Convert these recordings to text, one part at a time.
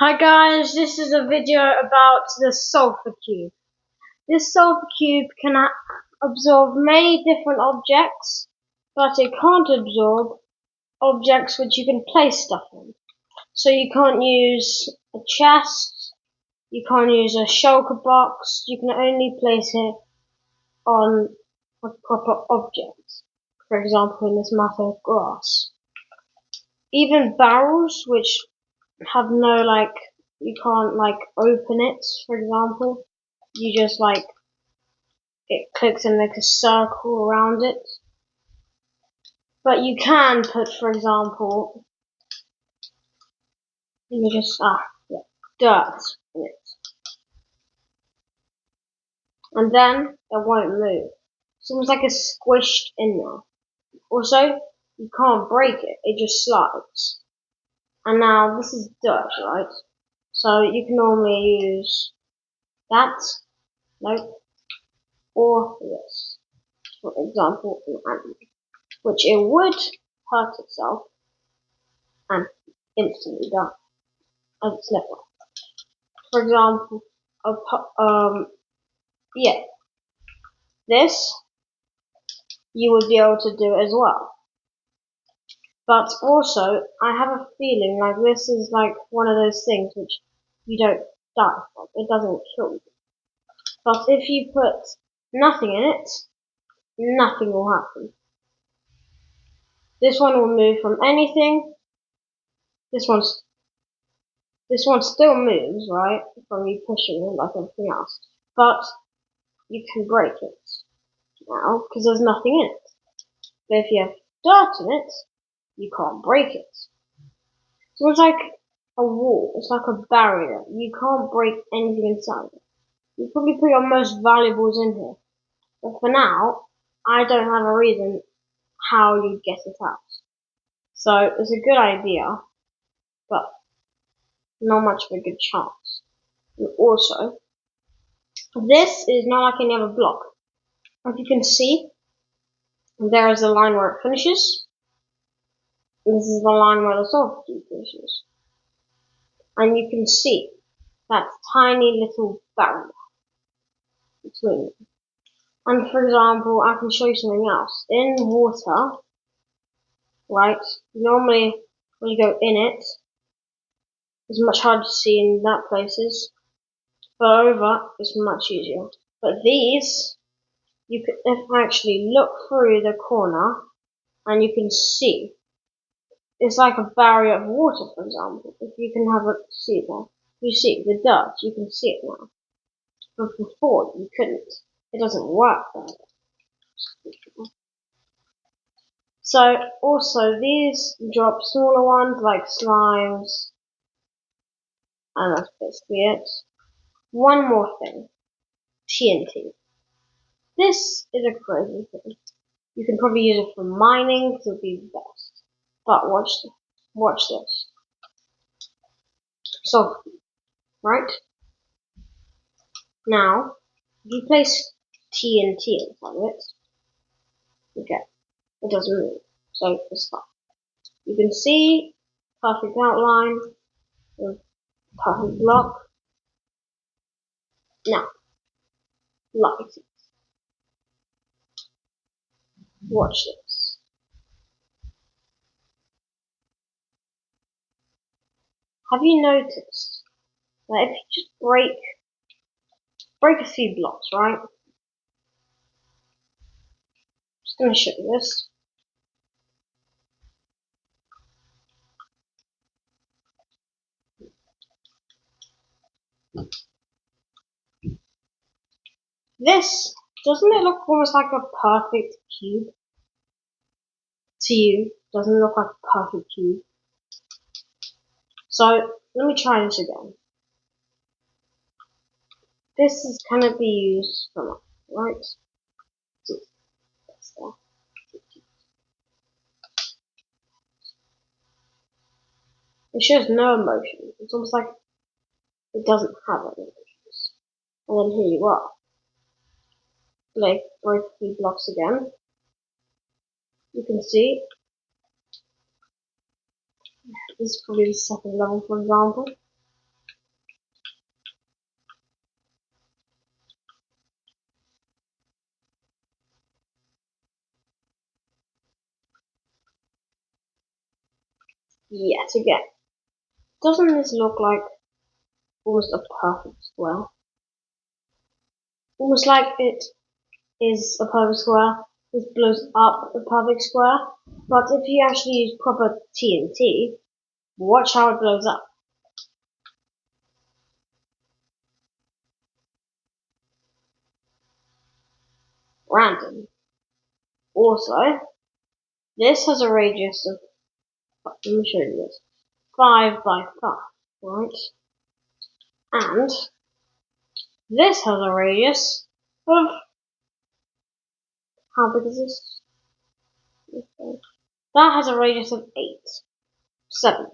Hi guys, this is a video about the sulfur cube. This sulfur cube can absorb many different objects, but it can't absorb objects which you can place stuff in. So you can't use a chest, you can't use a shulker box, you can only place it on a proper object. For example, in this matter of grass. Even barrels which have no you can't open it, for example. You just it clicks and makes a circle around it. But you can put, for example, dirt in it. And then it won't move. It's almost like it's squished in there. Also, you can't break it, it just slides. And now this is dirt, right? So you can normally use that, or this. For example, an animal, which it would hurt itself and instantly die as it's never. For example, this you would be able to do as well. But also, I have a feeling like this is like one of those things which you don't die from. It doesn't kill you. But if you put nothing in it, nothing will happen. This one will move from anything. This one still moves, right? From you pushing it like everything else. But you can break it now because there's nothing in it. But if you have dirt in it, you can't break it. So it's like a wall. It's like a barrier. You can't break anything inside it. You probably put your most valuables in here. But for now, I don't have a reason how you'd get it out. So it's a good idea, but not much of a good chance. And also, this is not like any other block. As you can see, there is a line where it finishes. This is the line where the sulfur cube finishes. And you can see that tiny little barrier between them. And for example, I can show you something else. In water, right, normally when you go in it, it's much harder to see in that places. But over, it's much easier. But these, you can actually look through the corner and you can see. It's like a barrier of water, for example. If you can have a see there. You see the dirt, you can see it now. But before, you couldn't. It doesn't work there. So, also, these drop smaller ones like slimes. And that's basically it. One more thing. TNT. This is a crazy thing. You can probably use it for mining because it would be the best. But watch this. So, right? Now, if you place TNT inside it, okay, it doesn't move. So it's fine. You can see perfect outline, perfect block. Now, light it. Watch this. Have you noticed that if you just break a few blocks, right? I'm just going to show you this. This, doesn't it look almost like a perfect cube? To you, doesn't it look like a perfect cube? So, let me try this again. This is going to be used for right? It shows no emotion. It's almost like it doesn't have any emotions. And then here you are. Break a few blocks again. You can see this is probably the second level, for example. yet again. Doesn't this look like almost a perfect square? Almost like it is a perfect square. This blows up a perfect square. But if you actually use proper TNT, watch how it blows up. Random. Also, this has a radius of, let me show you this, 5 by 5, right? And this has a radius of, how big is this? That has a radius of 8. 7.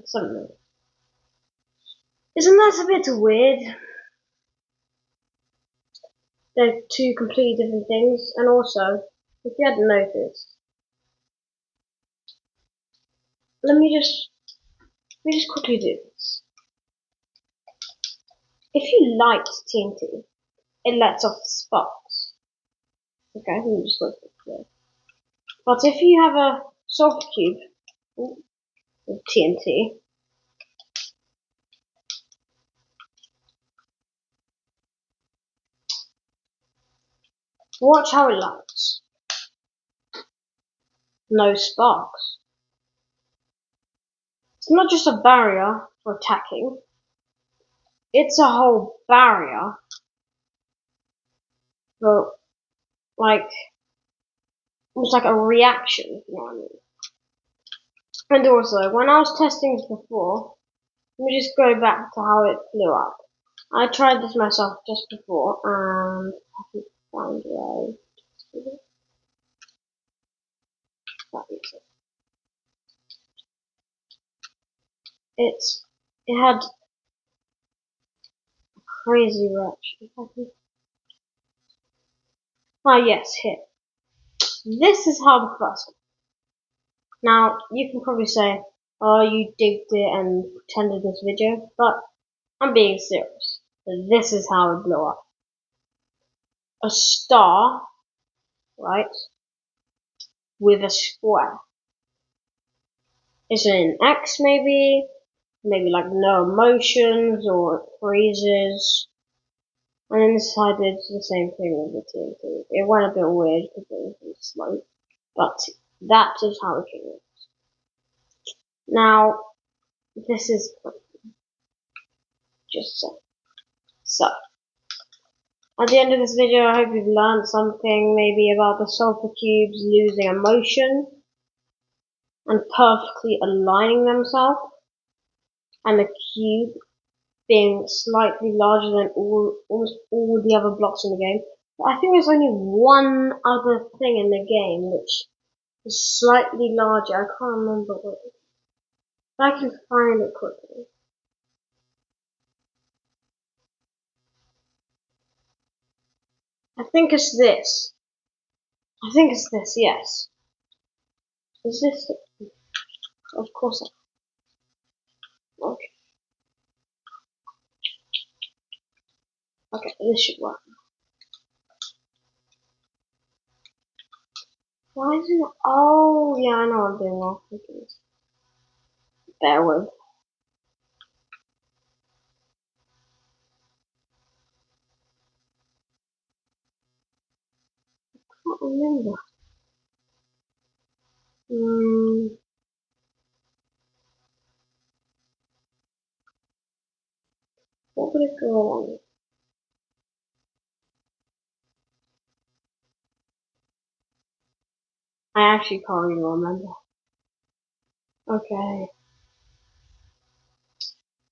Isn't that a bit weird? They're two completely different things. And also, if you hadn't noticed, let me just quickly do this. If you light TNT, it lets off sparks. Okay, let me just wait for it to clear. But if you have a sulfur cube with TNT, watch how it lights. No sparks. It's not just a barrier for attacking. It's a whole barrier for, like, almost like a reaction, if you know what I mean. And also, when I was testing this before, let me just go back to how it blew up. I tried this myself just before, and I can find a way to do it. That makes it. It had a crazy reaction. Ah, yes, here. This is how the first one. Now, you can probably say, oh, you digged it and pretended this video, but I'm being serious. This is how it blew up. A star, right, with a square. It's an X maybe like no emotions or it freezes. And then decided the same thing with the TNT. It went a bit weird because it was slow, but that is how it came out. Now, this is just so. At the end of this video, I hope you've learned something, maybe about the sulfur cubes losing emotion and perfectly aligning themselves, and the cube being slightly larger than almost all the other blocks in the game. But I think there's only one other thing in the game which is slightly larger. I can't remember what it is. But I can find it quickly. I think it's this. Yes. Is this it? Of course. Okay. Okay, this should work. Why isn't it? Oh, yeah, I know what I'm doing wrong. Bear with. I can't remember. What would it go along with? I actually can't even remember. Okay.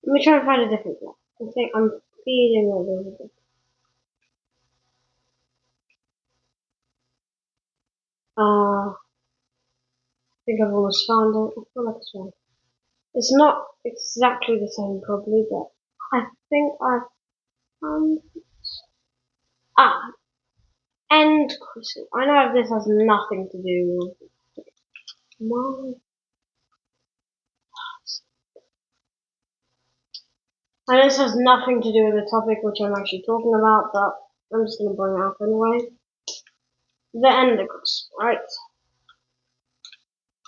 Let me try and find a different one. I think I'm feeling a little bit. I think I've almost found it. I feel like it's one. It's not exactly the same probably, but I think I've found it. Ah, end crystal. I know this has nothing to do with my. I know this has nothing to do with the topic which I'm actually talking about, but I'm just gonna bring it up anyway. The ender crystal, right?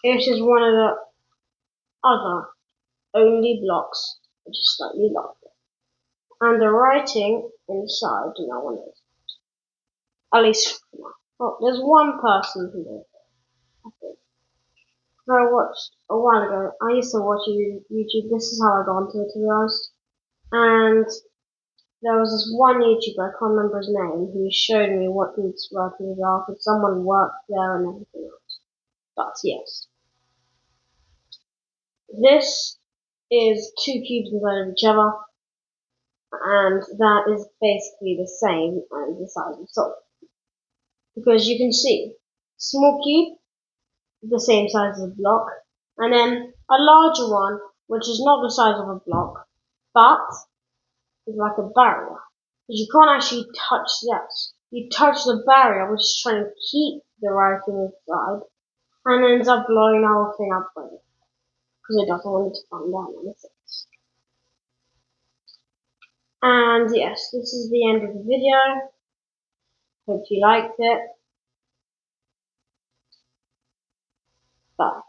It is one of the other only blocks which are slightly larger. And the writing inside, no one knows. At least for now. Oh, there's one person who knows. I think. I watched a while ago. I used to watch YouTube. This is how I got into it, to be honest. And there was this one YouTuber, I can't remember his name, who showed me what these writings are, because someone worked there and everything else. But yes. This is two cubes inside of each other, and that is basically the same as the size of Sulfer. Because you can see, small cube, the same size as a block, and then a larger one, which is not the size of a block, but is like a barrier. Because you can't actually touch that. You touch the barrier, which is trying to keep the writing inside, and ends up blowing the whole thing up with it. Because it doesn't want it to come down on the things. And yes, this is the end of the video. Hope you liked it. Bye.